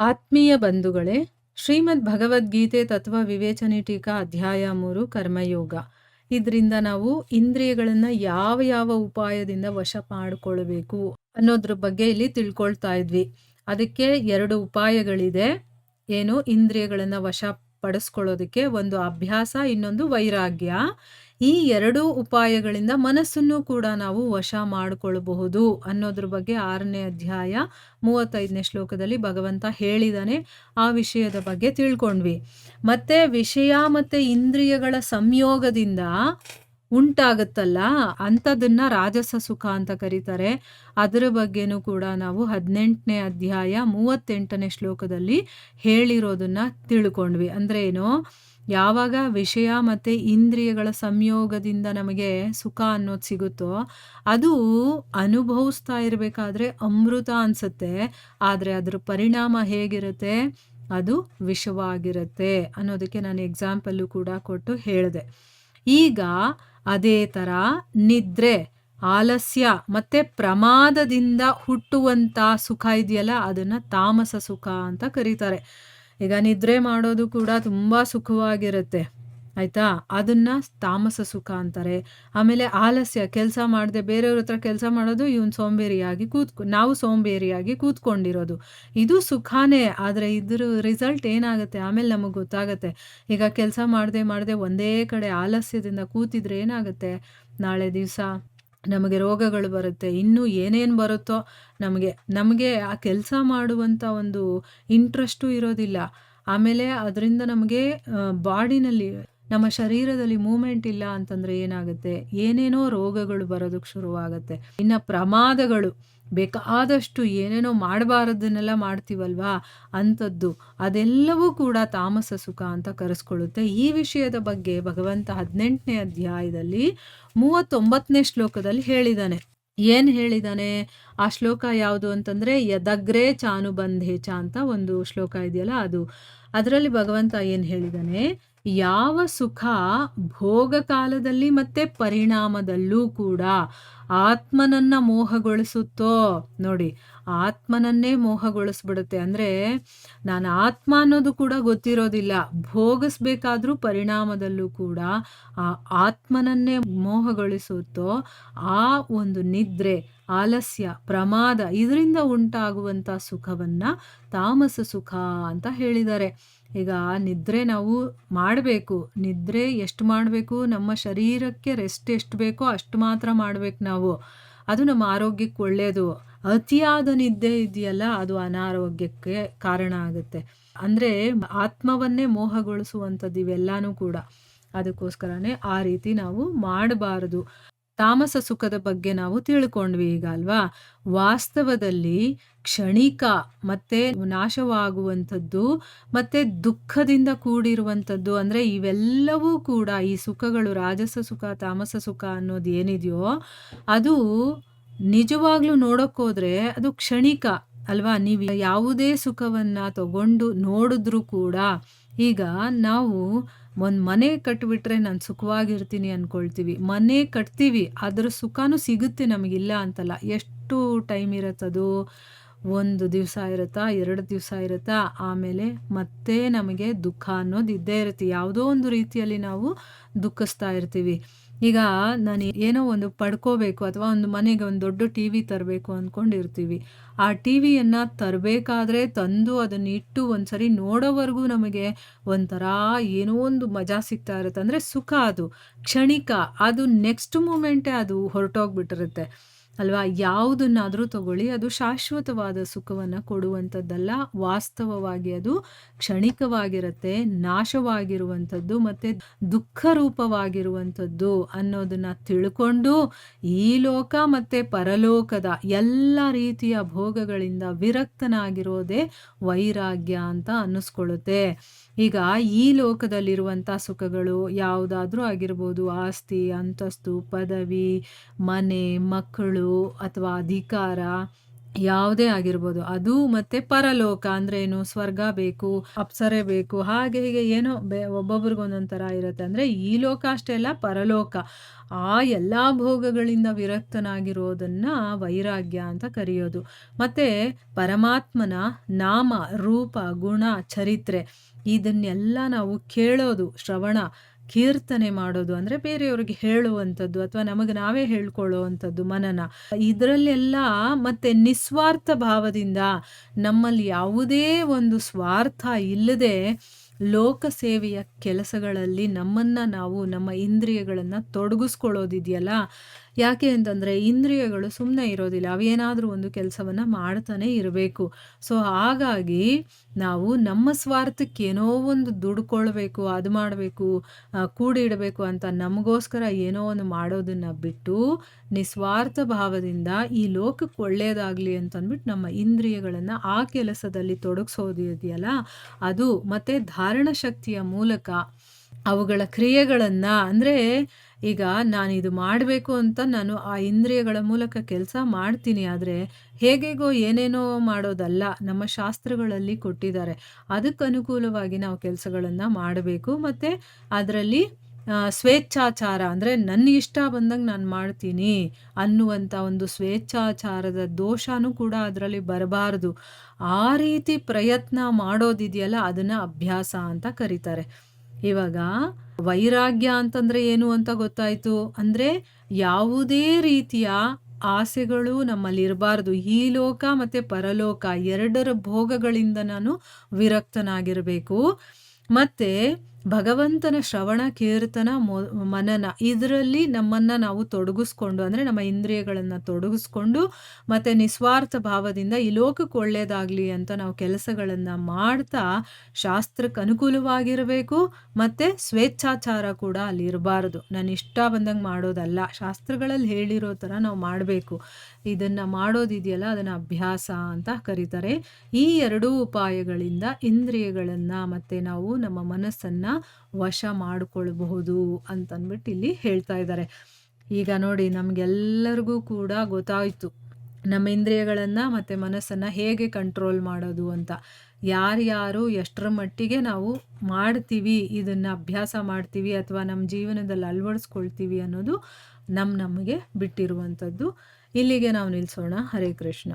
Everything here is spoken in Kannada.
ಆತ್ಮೀಯ ಬಂಧುಗಳೇ, ಶ್ರೀಮದ್ ಭಗವದ್ಗೀತೆ ತತ್ವ ವಿವೇಚನೆ ಟೀಕಾ ಅಧ್ಯಾಯ 3 ಕರ್ಮಯೋಗ. ಇದರಿಂದ ನಾವು ಇಂದ್ರಿಯಗಳನ್ನು ಯಾವ ಯಾವ ಉಪಾಯದಿಂದ ವಶ ಮಾಡಿಕೊಳ್ಬೇಕು ಅನ್ನೋದ್ರ ಬಗ್ಗೆ ಇಲ್ಲಿ ತಿಳ್ಕೊಳ್ತಾ ಇದ್ವಿ. ಅದಕ್ಕೆ 2 ಉಪಾಯಗಳಿದೆ. ಏನು? ಇಂದ್ರಿಯಗಳನ್ನು ವಶ ಪಡಿಸ್ಕೊಳ್ಳೋದಕ್ಕೆ ಒಂದು ಅಭ್ಯಾಸ, ಇನ್ನೊಂದು ವೈರಾಗ್ಯ. ಈ 2 ಉಪಾಯಗಳಿಂದ ಮನಸ್ಸನ್ನು ಕೂಡ ನಾವು ವಶ ಮಾಡಿಕೊಳ್ಳಬಹುದು ಅನ್ನೋದ್ರ ಬಗ್ಗೆ 6ನೇ ಅಧ್ಯಾಯ 35ನೇ ಶ್ಲೋಕದಲ್ಲಿ ಭಗವಂತ ಹೇಳಿದಾನೆ. ಆ ವಿಷಯದ ಬಗ್ಗೆ ತಿಳ್ಕೊಂಡ್ವಿ. ಮತ್ತೆ ವಿಷಯ ಮತ್ತೆ ಇಂದ್ರಿಯಗಳ ಸಂಯೋಗದಿಂದ ಉಂಟಾಗುತ್ತಲ್ಲ, ಅಂಥದನ್ನ ರಾಜಸ ಸುಖ ಅಂತ ಕರೀತಾರೆ. ಅದರ ಬಗ್ಗೆನೂ ಕೂಡ ನಾವು 18ನೇ ಅಧ್ಯಾಯ 38ನೇ ಶ್ಲೋಕದಲ್ಲಿ ಹೇಳಿರೋದನ್ನ ತಿಳ್ಕೊಂಡ್ವಿ. ಅಂದ್ರೆ ಏನು? ಯಾವಾಗ ವಿಷಯ ಮತ್ತು ಇಂದ್ರಿಯಗಳ ಸಂಯೋಗದಿಂದ ನಮಗೆ ಸುಖ ಅನ್ನೋದು ಸಿಗುತ್ತೋ ಅದು ಅನುಭವಿಸ್ತಾ ಇರಬೇಕಾದ್ರೆ ಅಮೃತ ಅನಿಸುತ್ತೆ. ಆದರೆ ಅದರ ಪರಿಣಾಮ ಹೇಗಿರುತ್ತೆ? ಅದು ವಿಷವಾಗಿರುತ್ತೆ ಅನ್ನೋದಕ್ಕೆ ನಾನು ಎಕ್ಸಾಂಪಲ್ಲು ಕೂಡ ಕೊಟ್ಟು ಹೇಳಿದೆ. ಈಗ ಅದೇ ಥರ ನಿದ್ರೆ, ಆಲಸ್ಯ ಮತ್ತು ಪ್ರಮಾದದಿಂದ ಹುಟ್ಟುವಂಥ ಸುಖ ಇದೆಯಲ್ಲ, ಅದನ್ನು ತಾಮಸ ಸುಖ ಅಂತ ಕರೀತಾರೆ. ಈಗ ನಿದ್ರೆ ಮಾಡೋದು ಕೂಡ ತುಂಬ ಸುಖವಾಗಿರುತ್ತೆ, ಆಯಿತಾ? ಅದನ್ನು ತಾಮಸ ಸುಖ ಅಂತಾರೆ. ಆಮೇಲೆ ಆಲಸ್ಯ, ಕೆಲಸ ಮಾಡದೆ ಬೇರೆಯವ್ರ ಹತ್ರ ಕೆಲಸ ಮಾಡೋದು, ಸೋಂಬೇರಿಯಾಗಿ ನಾವು ಸೋಂಬೇರಿಯಾಗಿ ಕೂತ್ಕೊಂಡಿರೋದು, ಇದು ಸುಖನೇ. ಆದರೆ ಇದ್ರ ರಿಸಲ್ಟ್ ಏನಾಗುತ್ತೆ ಆಮೇಲೆ ನಮಗೆ ಗೊತ್ತಾಗುತ್ತೆ. ಈಗ ಕೆಲಸ ಮಾಡದೆ ಒಂದೇ ಕಡೆ ಆಲಸ್ಯದಿಂದ ಕೂತಿದ್ರೆ ಏನಾಗುತ್ತೆ? ನಾಳೆ ದಿವಸ ನಮಗೆ ರೋಗಗಳು ಬರುತ್ತೆ, ಇನ್ನೂ ಏನೇನು ಬರುತ್ತೋ. ನಮಗೆ ಆ ಕೆಲಸ ಮಾಡುವಂಥ ಒಂದು ಇಂಟ್ರೆಸ್ಟು ಇರೋದಿಲ್ಲ. ಆಮೇಲೆ ಅದರಿಂದ ನಮಗೆ ಬಾಡಿನಲ್ಲಿ, ನಮ್ಮ ಶರೀರದಲ್ಲಿ ಮೂಮೆಂಟ್ ಇಲ್ಲ ಅಂತಂದರೆ ಏನಾಗುತ್ತೆ? ಏನೇನೋ ರೋಗಗಳು ಬರೋದಕ್ಕೆ ಶುರುವಾಗುತ್ತೆ. ಇನ್ನು ಪ್ರಮಾದಗಳು, ಬೇಕಾದಷ್ಟು ಏನೇನೋ ಮಾಡಬಾರದನ್ನೆಲ್ಲ ಮಾಡ್ತೀವಲ್ವಾ, ಅಂಥದ್ದು ಅದೆಲ್ಲವೂ ಕೂಡ ತಾಮಸ ಸುಖ ಅಂತ ಕರೆಸ್ಕೊಳ್ಳುತ್ತೆ. ಈ ವಿಷಯದ ಬಗ್ಗೆ ಭಗವಂತ 18ನೇ ಅಧ್ಯಾಯದಲ್ಲಿ 39ನೇ ಶ್ಲೋಕದಲ್ಲಿ ಹೇಳಿದ್ದಾನೆ. ಏನು ಹೇಳಿದ್ದಾನೆ? ಆ ಶ್ಲೋಕ ಯಾವುದು ಅಂತಂದರೆ ಯದಗ್ರೇ ಚಾನುಬಂಧೇಚ ಅಂತ ಒಂದು ಶ್ಲೋಕ ಇದೆಯಲ್ಲ, ಅದರಲ್ಲಿ ಭಗವಂತ ಏನು ಹೇಳಿದ್ದಾನೆ? ಯಾವ ಸುಖ ಭೋಗ ಕಾಲದಲ್ಲಿ ಮತ್ತು ಪರಿಣಾಮದಲ್ಲೂ ಕೂಡ ಆತ್ಮನನ್ನು ಮೋಹಗೊಳಿಸುತ್ತೋ, ನೋಡಿ, ಆತ್ಮನನ್ನೇ ಮೋಹಗೊಳಿಸ್ಬಿಡುತ್ತೆ. ಅಂದರೆ ನಾನು ಆತ್ಮ ಅನ್ನೋದು ಕೂಡ ಗೊತ್ತಿರೋದಿಲ್ಲ, ಭೋಗಿಸ್ಬೇಕಾದ್ರೂ ಪರಿಣಾಮದಲ್ಲೂ ಕೂಡ ಆ ಆತ್ಮನನ್ನೇ ಮೋಹಗೊಳಿಸುತ್ತೋ ಆ ಒಂದು ನಿದ್ರೆ, ಆಲಸ್ಯ, ಪ್ರಮಾದ, ಇದರಿಂದ ಉಂಟಾಗುವಂಥ ಸುಖವನ್ನು ತಾಮಸ ಸುಖ ಅಂತ ಹೇಳಿದ್ದಾರೆ. ಈಗ ನಿದ್ರೆ ನಾವು ಮಾಡಬೇಕು. ನಿದ್ರೆ ಎಷ್ಟು ಮಾಡಬೇಕು? ನಮ್ಮ ಶರೀರಕ್ಕೆ ರೆಸ್ಟ್ ಎಷ್ಟು ಬೇಕೋ ಅಷ್ಟು ಮಾತ್ರ ಮಾಡಬೇಕು ನಾವು. ಅದು ನಮ್ಮ ಆರೋಗ್ಯಕ್ಕೆ ಒಳ್ಳೆಯದು. ಅತಿಯಾದ ನಿದ್ದೆ ಇದೆಯಲ್ಲ, ಅದು ಅನಾರೋಗ್ಯಕ್ಕೆ ಕಾರಣ ಆಗುತ್ತೆ. ಅಂದರೆ ಆತ್ಮವನ್ನೇ ಮೋಹಗೊಳಿಸುವಂಥದ್ದು ಇವೆಲ್ಲನೂ ಕೂಡ. ಅದಕ್ಕೋಸ್ಕರನೇ ಆ ರೀತಿ ನಾವು ಮಾಡಬಾರದು. ತಾಮಸ ಸುಖದ ಬಗ್ಗೆ ನಾವು ತಿಳ್ಕೊಂಡ್ವಿ ಈಗ ಅಲ್ವಾ? ವಾಸ್ತವದಲ್ಲಿ ಕ್ಷಣಿಕ ಮತ್ತು ನಾಶವಾಗುವಂಥದ್ದು ಮತ್ತು ದುಃಖದಿಂದ ಕೂಡಿರುವಂಥದ್ದು. ಅಂದರೆ ಇವೆಲ್ಲವೂ ಕೂಡ, ಈ ಸುಖಗಳು, ರಾಜಸ ಸುಖ, ತಾಮಸ ಸುಖ ಅನ್ನೋದು ಏನಿದೆಯೋ ಅದು ನಿಜವಾಗ್ಲೂ ನೋಡೋಕ್ಕೋದ್ರೆ ಅದು ಕ್ಷಣಿಕ ಅಲ್ವಾ? ನೀವು ಯಾವುದೇ ಸುಖವನ್ನು ತಗೊಂಡು ನೋಡಿದ್ರೂ ಕೂಡ, ಈಗ ನಾವು ಒಂದು ಮನೆ ಕಟ್ಟಿಬಿಟ್ರೆ ನಾನು ಸುಖವಾಗಿರ್ತೀನಿ ಅಂದ್ಕೊಳ್ತೀವಿ. ಮನೆ ಕಟ್ತೀವಿ, ಅದರ ಸುಖನೂ ಸಿಗುತ್ತೆ ನಮಗಿಲ್ಲ ಅಂತಲ್ಲ. ಎಷ್ಟು ಟೈಮ್ ಇರುತ್ತದು? 1 ದಿವಸ ಇರುತ್ತಾ, 2 ದಿವಸ ಇರುತ್ತಾ, ಆಮೇಲೆ ಮತ್ತೆ ನಮಗೆ ದುಃಖ ಅನ್ನೋದು ಇದ್ದೇ ಇರುತ್ತೆ. ಯಾವುದೋ ಒಂದು ರೀತಿಯಲ್ಲಿ ನಾವು ದುಃಖಿಸ್ತಾ ಇರ್ತೀವಿ. ಈಗ ನಾನು ಏನೋ ಒಂದು ಪಡ್ಕೋಬೇಕು ಅಥವಾ ಒಂದು ಮನೆಗೆ ಒಂದು ದೊಡ್ಡ ಟಿ ವಿ ತರಬೇಕು ಅಂದ್ಕೊಂಡಿರ್ತೀವಿ. ಆ ಟಿ ವಿಯನ್ನು ತರಬೇಕಾದ್ರೆ ತಂದು ಅದನ್ನು ಇಟ್ಟು ಒಂದು ಸರಿ ನೋಡೋವರೆಗೂ ನಮಗೆ ಒಂಥರ ಏನೋ ಒಂದು ಮಜಾ ಸಿಗ್ತಾ ಇರುತ್ತೆ. ಅಂದರೆ ಸುಖ ಅದು ಕ್ಷಣಿಕ, ಅದು ನೆಕ್ಸ್ಟ್ ಮೂಮೆಂಟೇ ಅದು ಹೊರಟೋಗ್ಬಿಟ್ಟಿರುತ್ತೆ ಅಲ್ವಾ? ಯಾವುದನ್ನಾದರೂ ತಗೊಳ್ಳಿ, ಅದು ಶಾಶ್ವತವಾದ ಸುಖವನ್ನು ಕೊಡುವಂಥದ್ದಲ್ಲ. ವಾಸ್ತವವಾಗಿ ಅದು ಕ್ಷಣಿಕವಾಗಿರುತ್ತೆ, ನಾಶವಾಗಿರುವಂಥದ್ದು ಮತ್ತು ದುಃಖ ರೂಪವಾಗಿರುವಂಥದ್ದು ಅನ್ನೋದನ್ನು ತಿಳ್ಕೊಂಡು ಈ ಲೋಕ ಮತ್ತು ಪರಲೋಕದ ಎಲ್ಲ ರೀತಿಯ ಭೋಗಗಳಿಂದ ವಿರಕ್ತನಾಗಿರೋದೇ ವೈರಾಗ್ಯ ಅಂತ ಅನ್ನಿಸ್ಕೊಳ್ಳುತ್ತೆ. ಈಗ ಈ ಲೋಕದಲ್ಲಿರುವಂಥ ಸುಖಗಳು ಯಾವುದಾದ್ರೂ ಆಗಿರ್ಬೋದು, ಆಸ್ತಿ, ಅಂತಸ್ತು, ಪದವಿ, ಮನೆ, ಮಕ್ಕಳು ಅಥವಾ ಅಧಿಕಾರ, ಯಾವುದೇ ಆಗಿರ್ಬೋದು. ಅದು ಮತ್ತೆ ಪರಲೋಕ ಅಂದ್ರೆ ಏನು? ಸ್ವರ್ಗ ಬೇಕು, ಅಪ್ಸರೆ ಬೇಕು, ಹಾಗೆ ಹೀಗೆ ಏನೋ ಒಬ್ಬೊಬ್ರಿಗೆ ಒಂದೊಂದು ಥರ ಇರುತ್ತೆ. ಅಂದರೆ ಈ ಲೋಕ ಅಷ್ಟೇ ಅಲ್ಲ, ಪರಲೋಕ. ಆ ಎಲ್ಲ ಭೋಗಗಳಿಂದ ವಿರಕ್ತನಾಗಿರೋದನ್ನ ವೈರಾಗ್ಯ ಅಂತ ಕರೆಯೋದು. ಮತ್ತೆ ಪರಮಾತ್ಮನ ನಾಮ, ರೂಪ, ಗುಣ, ಚರಿತ್ರೆ ಇದನ್ನೆಲ್ಲ ನಾವು ಕೇಳೋದು, ಶ್ರವಣ, ಕೀರ್ತನೆ ಮಾಡೋದು ಅಂದರೆ ಬೇರೆಯವ್ರಿಗೆ ಹೇಳುವಂಥದ್ದು ಅಥವಾ ನಮಗೆ ನಾವೇ ಹೇಳ್ಕೊಳ್ಳುವಂಥದ್ದು, ಮನನ. ಇದರಲ್ಲೆಲ್ಲ ಮತ್ತೆ ನಿಸ್ವಾರ್ಥ ಭಾವದಿಂದ ನಮ್ಮಲ್ಲಿ ಯಾವುದೇ ಒಂದು ಸ್ವಾರ್ಥ ಇಲ್ಲದೆ ಲೋಕ ಸೇವೆಯ ಕೆಲಸಗಳಲ್ಲಿ ನಮ್ಮನ್ನು ನಾವು ನಮ್ಮ ಇಂದ್ರಿಯಗಳನ್ನು ತೊಡಗಿಸ್ಕೊಳ್ಳೋದಿದೆಯಲ್ಲ. ಯಾಕೆ ಅಂತಂದರೆ ಇಂದ್ರಿಯಗಳು ಸುಮ್ಮನೆ ಇರೋದಿಲ್ಲ, ಅವೇನಾದರೂ ಒಂದು ಕೆಲಸವನ್ನು ಮಾಡ್ತಾನೆ ಇರಬೇಕು. ಸೊ ಹಾಗಾಗಿ ನಾವು ನಮ್ಮ ಸ್ವಾರ್ಥಕ್ಕೆ ಏನೋ ಒಂದು ದುಡ್ಕೊಳ್ಬೇಕು, ಅದು ಮಾಡಬೇಕು, ಕೂಡಿಡಬೇಕು ಅಂತ ನಮಗೋಸ್ಕರ ಏನೋ ಒಂದು ಮಾಡೋದನ್ನು ಬಿಟ್ಟು ನಿಸ್ವಾರ್ಥ ಭಾವದಿಂದ ಈ ಲೋಕಕ್ಕೆ ಒಳ್ಳೆಯದಾಗಲಿ ಅಂತಂದ್ಬಿಟ್ಟು ನಮ್ಮ ಇಂದ್ರಿಯಗಳನ್ನು ಆ ಕೆಲಸದಲ್ಲಿ ತೊಡಗಿಸೋದಿದೆಯಲ್ಲ ಅದು. ಮತ್ತು ಧಾರಣ ಶಕ್ತಿಯ ಮೂಲಕ ಅವುಗಳ ಕ್ರಿಯೆಗಳನ್ನು, ಅಂದರೆ ಈಗ ನಾನಿದು ಮಾಡಬೇಕು ಅಂತ ನಾನು ಆ ಇಂದ್ರಿಯಗಳ ಮೂಲಕ ಕೆಲಸ ಮಾಡ್ತೀನಿ, ಆದರೆ ಹೇಗೆಗೋ ಏನೇನೋ ಮಾಡೋದಲ್ಲ, ನಮ್ಮ ಶಾಸ್ತ್ರಗಳಲ್ಲಿ ಕೊಟ್ಟಿದ್ದಾರೆ. ಅದಕ್ಕೆ ಅನುಕೂಲವಾಗಿ ನಾವು ಕೆಲಸಗಳನ್ನು ಮಾಡಬೇಕು. ಮತ್ತು ಅದರಲ್ಲಿ ಸ್ವೇಚ್ಛಾಚಾರ ಅಂದರೆ ನನ್ನ ಇಷ್ಟ ಬಂದಂಗೆ ನಾನು ಮಾಡ್ತೀನಿ ಅನ್ನುವಂಥ ಒಂದು ಸ್ವೇಚ್ಛಾಚಾರದ ದೋಷನೂ ಕೂಡ ಅದರಲ್ಲಿ ಬರಬಾರ್ದು. ಆ ರೀತಿ ಪ್ರಯತ್ನ ಮಾಡೋದಿದೆಯಲ್ಲ ಅದನ್ನು ಅಭ್ಯಾಸ ಅಂತ ಕರೀತಾರೆ. ಇವಾಗ ವೈರಾಗ್ಯ ಅಂತಂದರೆ ಏನು ಅಂತ ಗೊತ್ತಾಯಿತು. ಅಂದರೆ ಯಾವುದೇ ರೀತಿಯ ಆಸೆಗಳು ನಮ್ಮಲ್ಲಿ ಇರಬಾರ್ದು. ಈ ಲೋಕ ಮತ್ತು ಪರಲೋಕ ಎರಡರ ಭೋಗಗಳಿಂದ ನಾನು ವಿರಕ್ತನಾಗಿರಬೇಕು. ಮತ್ತು ಭಗವಂತನ ಶ್ರವಣ, ಕೀರ್ತನ, ಮನನ ಇದರಲ್ಲಿ ನಮ್ಮನ್ನು ನಾವು ತೊಡಗಿಸ್ಕೊಂಡು, ಅಂದರೆ ನಮ್ಮ ಇಂದ್ರಿಯಗಳನ್ನು ತೊಡಗಿಸ್ಕೊಂಡು ಮತ್ತು ನಿಸ್ವಾರ್ಥ ಭಾವದಿಂದ ಈ ಲೋಕಕ್ಕೆ ಒಳ್ಳೆಯದಾಗಲಿ ಅಂತ ನಾವು ಕೆಲಸಗಳನ್ನು ಮಾಡ್ತಾ ಶಾಸ್ತ್ರಕ್ಕೆ ಅನುಕೂಲವಾಗಿರಬೇಕು. ಮತ್ತು ಸ್ವೇಚ್ಛಾಚಾರ ಕೂಡ ಅಲ್ಲಿ ಇರಬಾರ್ದು, ನಾನು ಇಷ್ಟ ಬಂದಂಗೆ ಮಾಡೋದಲ್ಲ, ಶಾಸ್ತ್ರಗಳಲ್ಲಿ ಹೇಳಿರೋ ಥರ ನಾವು ಮಾಡಬೇಕು. ಇದನ್ನು ಮಾಡೋದಿದೆಯಲ್ಲ ಅದನ್ನು ಅಭ್ಯಾಸ ಅಂತ ಕರೀತಾರೆ. ಈ ಎರಡೂ ಉಪಾಯಗಳಿಂದ ಇಂದ್ರಿಯಗಳನ್ನು ಮತ್ತು ನಾವು ನಮ್ಮ ಮನಸ್ಸನ್ನು ವಶ ಮಾಡಿಕೊಳ್ಬಹುದು ಅಂತಂದ್ಬಿಟ್ಟು ಇಲ್ಲಿ ಹೇಳ್ತಾ ಇದ್ದಾರೆ. ಈಗ ನೋಡಿ, ನಮಗೆಲ್ಲರಿಗೂ ಕೂಡ ಗೊತ್ತಾಯಿತು ನಮ್ಮ ಇಂದ್ರಿಯಗಳನ್ನು ಮತ್ತು ಮನಸ್ಸನ್ನು ಹೇಗೆ ಕಂಟ್ರೋಲ್ ಮಾಡೋದು ಅಂತ. ಯಾರ್ಯಾರು ಎಷ್ಟರ ಮಟ್ಟಿಗೆ ನಾವು ಮಾಡ್ತೀವಿ, ಇದನ್ನು ಅಭ್ಯಾಸ ಮಾಡ್ತೀವಿ ಅಥವಾ ನಮ್ಮ ಜೀವನದಲ್ಲಿ ಅಳವಡಿಸ್ಕೊಳ್ತೀವಿ ಅನ್ನೋದು ನಮಗೆ ಬಿಟ್ಟಿರುವಂಥದ್ದು. ಇಲ್ಲಿಗೆ ನಾವು ನಿಲ್ಲಿಸೋಣ. ಹರೇ ಕೃಷ್ಣ.